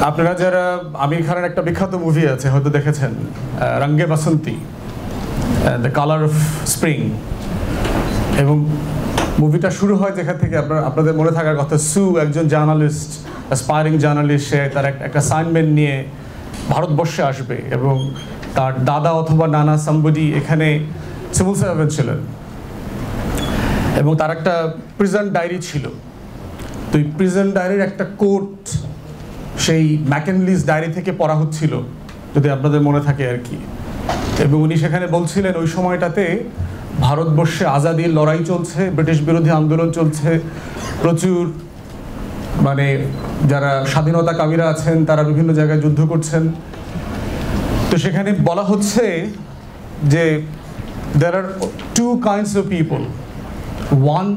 আপনারা যারা আমির খানের একটা বিখ্যাত মুভি আছে হয়তো দেখেছেন, রঙ্গে বাসন্তী, দ্য কালার অফ স্প্রিং, এবং মুভিটা শুরু হয় যেখান থেকে আপনাদের মনে থাকার কথা, সু একজন জার্নালিস্ট, অ্যাসপায়ারিং জার্নালিস্ট, সে তার একটা অ্যাসাইনমেন্ট নিয়ে ভারতবর্ষে আসবে এবং তার দাদা অথবা নানা সাম্বডি এখানে সিভিল সার্ভেন্ট ছিলেন এবং তার একটা প্রিজন ডায়েরি ছিল। তো এই প্রিজন ডায়েরির একটা কোট সেই ম্যাকেনলিস ডায়েরি থেকে পড়া হচ্ছিল, যদি আপনাদের মনে থাকে আর কি। এবং উনি সেখানে বলছিলেন ওই সময়টাতে ভারতবর্ষে আজাদির লড়াই চলছে, ব্রিটিশ বিরোধী আন্দোলন চলছে, প্রচুর মানে যারা স্বাধীনতাকামীরা আছেন তারা বিভিন্ন জায়গায় যুদ্ধ করছেন। তো সেখানে বলা হচ্ছে যে there are two kinds of people. One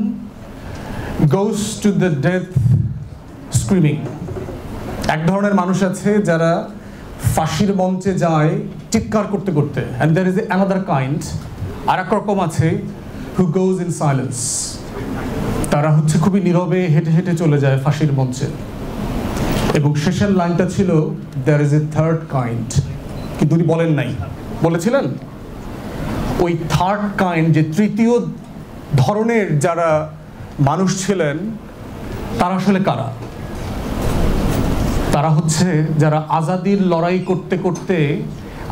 goes to the death screaming. এক ধরনের মানুষ আছে যারা ফাঁসির মঞ্চে যায় চিৎকার করতে করতে, and there is another kind, আর এক রকম আছে who goes in silence. তারা হচ্ছে খুবই নীরবে হেঁটে হেঁটে চলে যায় ফাঁসির মঞ্চে। এবং শেষের লাইনটা ছিল there is a third kind, কিন্তু উনি বলেন নাই, বলেছিলেন ওই থার্ড কাইন্ড, যে তৃতীয় ধরনের যারা মানুষ ছিলেন তারা আসলে কারা? তারা হচ্ছে যারা আজাদির লড়াই করতে করতে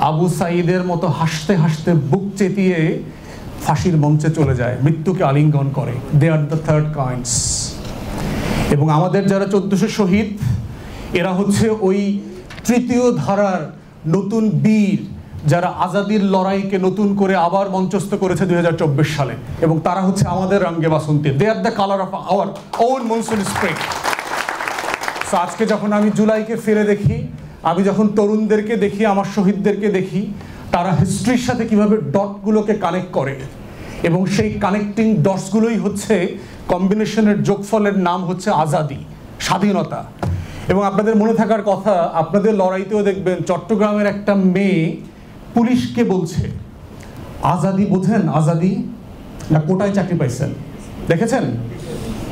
আবু সাঈদের মতো হাসতে হাসতে বুক চেতিয়ে ফাঁসির মঞ্চে চলে যায়, মৃত্যুকে আলিঙ্গন করে। দে আর দ্য থার্ড কাইন্ডস। এবং আমাদের যারা 1400 শহীদ, এরা হচ্ছে ওই তৃতীয় ধারার নতুন বীর, যারা আজাদির লড়াইকে নতুন করে আবার মঞ্চস্থ করেছে 2024 সালে, এবং তারা হচ্ছে আমাদের রঙ্গে বাসন্তী। They are the colour of our own monsoon spring. So আজকে যখন আমি জুলাইকে ফিরে দেখি, আমি যখন তরুণদেরকে দেখি, আমার শহীদদেরকে দেখি, তারা হিস্ট্রির সাথে কিভাবে ডটগুলোকে কানেক্ট করে, এবং সেই কানেক্টিং ডটসগুলোই হচ্ছে কম্বিনেশনের যোগফলের নাম হচ্ছে আজাদি, স্বাধীনতা। এবং আপনাদের মনে থাকার কথা, আপনাদের লড়াইতেও দেখবেন চট্টগ্রামের একটা মেয়ে পুলিশকে বলছে, আজাদি বোঝেন? আজাদি না কোটায় চাকরি পাইছেন? দেখেছেন?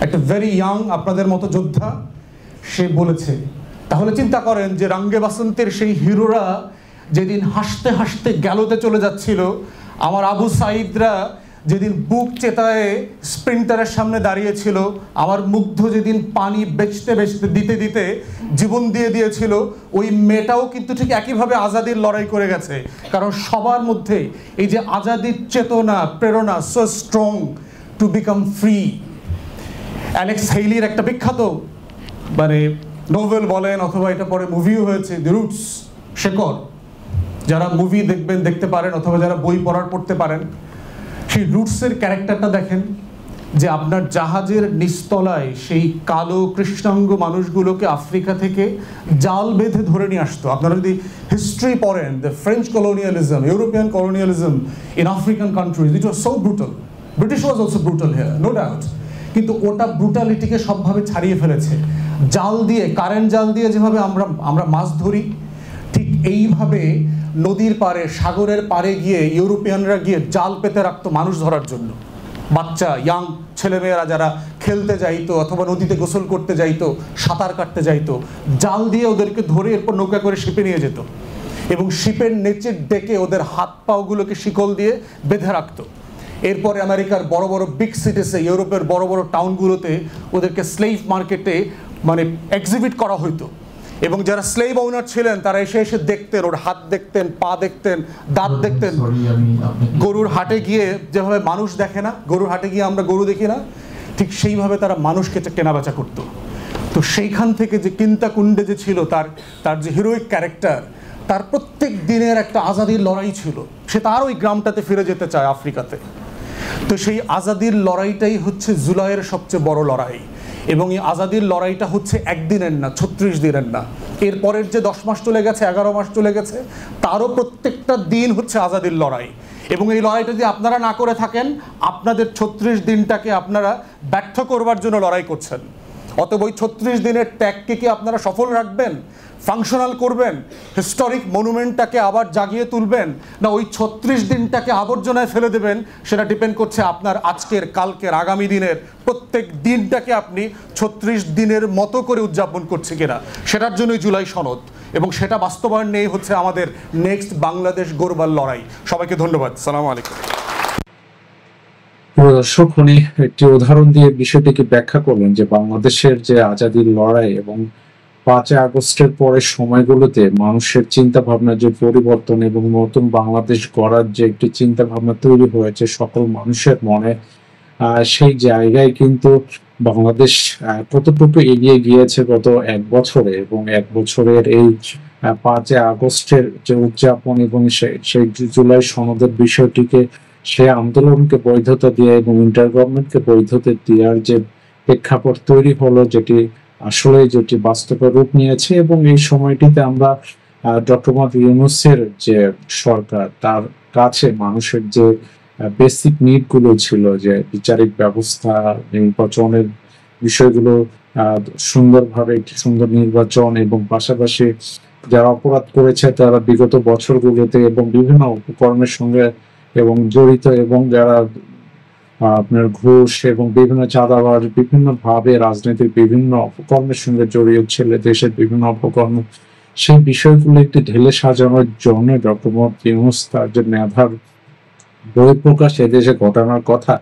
একটা ভেরি ইয়াং আপনাদের মতো যোদ্ধা, সে বলেছে। তাহলে চিন্তা করেন যে রঙ্গে বাসন্তের সেই হিরোরা যেদিন হাসতে হাসতে গ্যালোতে চলে যাচ্ছিল, আমার আবু সাঈদরা যেদিন বুক চেতায় স্প্রিন্টারের সামনে দাঁড়িয়েছিল, আমার মুগ্ধ যেদিন পানি বেচতে বেচতে দিতে দিতে জীবন দিয়ে দিয়েছিল, ওই মেয়েটাও কিন্তু ঠিক একইভাবে আজাদির লড়াই করে গেছে। কারণ সবার মধ্যে এই যে আজাদির চেতনা, প্রেরণা, so strong to become free. Alex হেইলির একটা বিখ্যাত মানে নোভেল বলেন অথবা এটা পরে মুভিও হয়েছে, দি রুটস, শেকড়। যারা মুভি দেখবেন, দেখতে পারেন, অথবা যারা বই পড়তে পারেন, সেই রুটসের ক্যারেক্টারটা দেখেন, যে আপনার জাহাজের নিচতলায় সেই কালো কৃষ্ণাঙ্গ মানুষগুলোকে আফ্রিকা থেকে জাল বেঁধে ধরে নিয়ে আসতো। আপনারা যদি হিস্ট্রি পড়েন, the French colonialism, European colonialism in African countries, it was so brutal. British was also brutal here, no doubt, কিন্তু ওটা ব্রুটালিটিকে সবভাবে ছাড়িয়ে ফেলেছে। জাল দিয়ে, কারেন্ট জাল দিয়ে যেভাবে আমরা মাছ ধরি, ঠিক এইভাবে নদীর পাড়ে, সাগরের পাড়ে গিয়ে ইউরোপিয়ানরা গিয়ে জাল পেতে রাখতো মানুষ ধরার জন্য। বাচ্চা, ইয়াং ছেলেমেয়েরা যারা খেলতে যাইতো অথবা নদীতে গোসল করতে যাইতো, সাঁতার কাটতে যাইতো, জাল দিয়ে ওদেরকে ধরে এরপর নৌকা করে শিপে নিয়ে যেত, এবং শিপের নিচের ডেকে ওদের হাত পাগুলোকে শিকল দিয়ে বেঁধে রাখতো। এরপরে আমেরিকার বড় বড় বিগ সিটিসে, ইউরোপের বড় বড় টাউনগুলোতে ওদেরকে স্লেভ মার্কেটে মানে এক্সিবিট করা হইতো। এবং যারা স্লেভ ওনার ছিলেন তারা এসে এসে দেখতেন, ওর হাত দেখতেন, পা দেখতেন, দাঁত দেখতেন। গরুর হাটে গিয়ে যেভাবে মানুষ দেখে না, গরুর হাটে গিয়ে আমরা গরু দেখি না, ঠিক সেইভাবে তারা মানুষকে কেনাবেচা করতো। তো সেইখান থেকে যে কিন্তাকুণ্ডে যে ছিল তার যে হিরোইক ক্যারেক্টার, তার প্রত্যেক দিনের একটা আজাদির লড়াই ছিল। সে তার ওই গ্রামটাতে ফিরে যেতে চায়, আফ্রিকাতে। তো সেই আজাদির লড়াইটাই হচ্ছে জুলাইয়ের সবচেয়ে বড় লড়াই। এবং এই আজাদির লড়াইটা হচ্ছে একদিনের না, 36 দিনের না, এরপরের যে 10 মাস চলে গেছে, 11 মাস চলে গেছে, তারও প্রত্যেকটা দিন হচ্ছে আজাদির লড়াই। এবং এই লড়াইটা যদি আপনারা না করে থাকেন, আপনাদের 36 দিনটাকে আপনারা ব্যর্থ করবার জন্য লড়াই করছেন। অতএব ওই 36 দিনের ট্যাগকে কি আপনারা সফল রাখবেন, ফাংশনাল করবেন, হিস্টোরিক মনুমেন্টটাকে আবার জাগিয়ে তুলবেন, না ওই 36 দিনটাকে আবর্জনায় ফেলে দেবেন? সেটা ডিপেন্ড করছে আপনার আজকের, কালকের, আগামী দিনের প্রত্যেক দিনটাকে আপনি 36 দিনের মতো করে উদযাপন করছে কিনা। সেটার জন্যই জুলাই সনদ, এবং সেটা বাস্তবায়ন নিয়ে হচ্ছে আমাদের নেক্সট বাংলাদেশ গড়বার লড়াই। সবাইকে ধন্যবাদ। সালাম আলাইকুম। দর্শক, উনি একটি উদাহরণ দিয়ে বিষয়টিকে ব্যাখ্যা করলেন যে বাংলাদেশের যে আজাদীর লড়াই এবং 5 আগস্টের পরের সময়গুলোতে মানুষের চিন্তা ভাবনার যে পরিবর্তন এবং নতুন বাংলাদেশ গড়ার যে একটি চিন্তা ভাবনা তৈরি হয়েছে সকল মানুষের মনে, সেই জায়গায় কিন্তু বাংলাদেশ কতটুকু এগিয়ে গিয়েছে গত 1 বছরে, এবং 1 বছরের এই 5 আগস্টের যে উদযাপন এবং সেই জুলাই সনদের বিষয়টিকে, সে আন্দোলনকে বৈধতা দিয়ে এবং ইন্টার গভর্নমেন্টকে বৈধতা দেওয়ার যে প্রেক্ষাপট তৈরি হলো, যেটি বাস্তবে রূপ নিয়েছে। এবং এই সময়টিতে আমরা ডক্টর মোহাম্মদ ইউনূসের যে সরকার, তার কাছে মানুষের যে বেসিক নিড গুলো ছিল, যে বিচারিক ব্যবস্থা, নির্বাচনের বিষয়গুলো সুন্দরভাবে একটি সুন্দর নির্বাচন, এবং পাশাপাশি যারা অপরাধ করেছে তারা বিগত বছরগুলোতে এবং বিভিন্ন উপকরণের সঙ্গে এবং জড়িত, এবং যারা আপনার ঘুষ এবং বিভিন্ন চাঁদাবাজ, বিভিন্ন ভাবে রাজনীতির বিভিন্ন অপকর্মের সঙ্গে জড়িত ছিল, দেশের বিভিন্ন অপকর্ম, সেই বিষয়গুলো একটি ঢেলে সাজানোর জন্য ডক্টর মোহাম্মদ ইউনূস তার যে মেধার বহিঃপ্রকাশ এদেশে ঘটানোর কথা,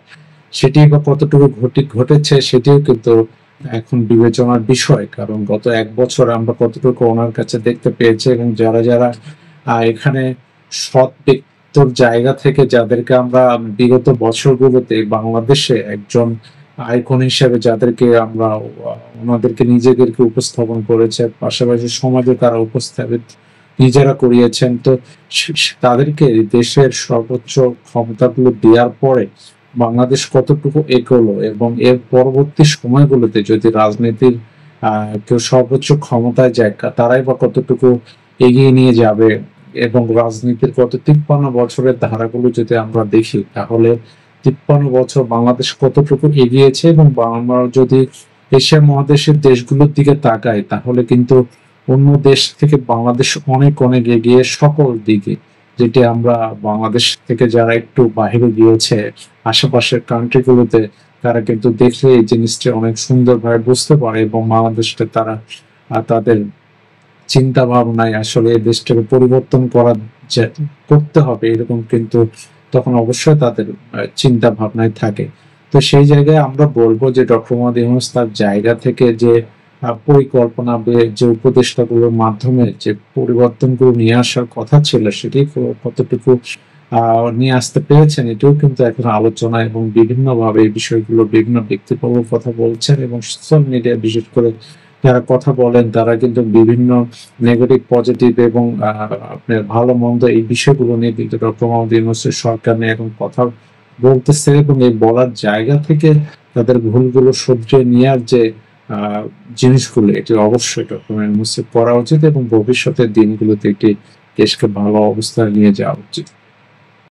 সেটি বা কতটুকু ঘটেছে সেটিও কিন্তু এখন বিবেচনার বিষয়। কারণ গত 1 বছর আমরা কতটুকু ওনার কাছে দেখতে পেয়েছি, এবং যারা যারা এখানে সৎ ব্যক্তির জায়গা থেকে যাদেরকে আমরা বিগত বছরগুলোতে বাংলাদেশে একজন আইকন হিসেবে যাদেরকে আমরা ওনাদেরকে নিজেদেরকে উপস্থাপন করেছে, পাশাপাশি সমাজে তারা উপস্থাপিত নিজেরা করিয়েছেন, তো তাদেরকে দেশের সর্বোচ্চ ক্ষমতাগুলো দেওয়ার পরে বাংলাদেশ কতটুকু এগোলো, এবং এর পরবর্তী সময়গুলোতে যদি রাজনীতির কেউ সর্বোচ্চ ক্ষমতায় যায়, তারাই বা কতটুকু এগিয়ে নিয়ে যাবে, এবং রাজনীতির গত 53 বছরের ধারাগুলো যদি আমরা দেখি, তাহলে 53 বছর বাংলাদেশ কতটুকু এগিয়েছে। এবং আমরা যদি এশিয়া মহাদেশের দেশগুলোর দিকে তাকাই, তাহলে কিন্তু অন্য দেশ থেকে বাংলাদেশ অনেক অনেক এগিয়ে সকল দিকে, যেটি আমরা বাংলাদেশ থেকে যারা একটু বাইরে গিয়েছে আশেপাশের কান্ট্রিগুলোতে, তারা কিন্তু দেখলে এই জিনিসটা অনেক সুন্দরভাবে বুঝতে পারে, এবং বাংলাদেশটা তারা তাদের চিন্তা ভাবনায় আসলে এই দেশটাকে পরিবর্তন করতে হবে, এরকম কিন্তু তখন অবশ্যই তাদের চিন্তা ভাবনায় থাকে। তো সেই জায়গায় আমরা বলবো যে ডক্টর মোহাম্মদ ইউনূস তার জায়গা থেকে যে পরিকল্পনা, যে উপদেষ্টাগুলোর মাধ্যমে যে পরিবর্তনগুলো নিয়ে আসার কথা ছিল, সেটি কতটুকু নিয়ে আসতে পেরেছেন, এটাও কিন্তু এখন আলোচনা, এবং বিভিন্ন ভাবে এই বিষয়গুলো বিভিন্ন ব্যক্তিবর্গ কথা বলছেন, এবং সোশ্যাল মিডিয়া বিশেষ করে যারা কথা বলেন তারা কিন্তু বিভিন্ন নেগেটিভ পজিটিভ এবং আপনার ভালো মন্দ এই বিষয়গুলো নিয়ে কিন্তু ডক্টর মোহাম্মদ ইউনূসের সরকার নিয়ে এখন কথা বলতেছে, এবং এই বলার জায়গা থেকে তাদের ভুলগুলো শুধরে নেওয়ার যে জিনিসগুলো, এটি অবশ্যই ডক্টর ইউনূসের করা উচিত, এবং ভবিষ্যতের দিনগুলোতে একটি দেশকে ভালো অবস্থায় নিয়ে যাওয়া উচিত।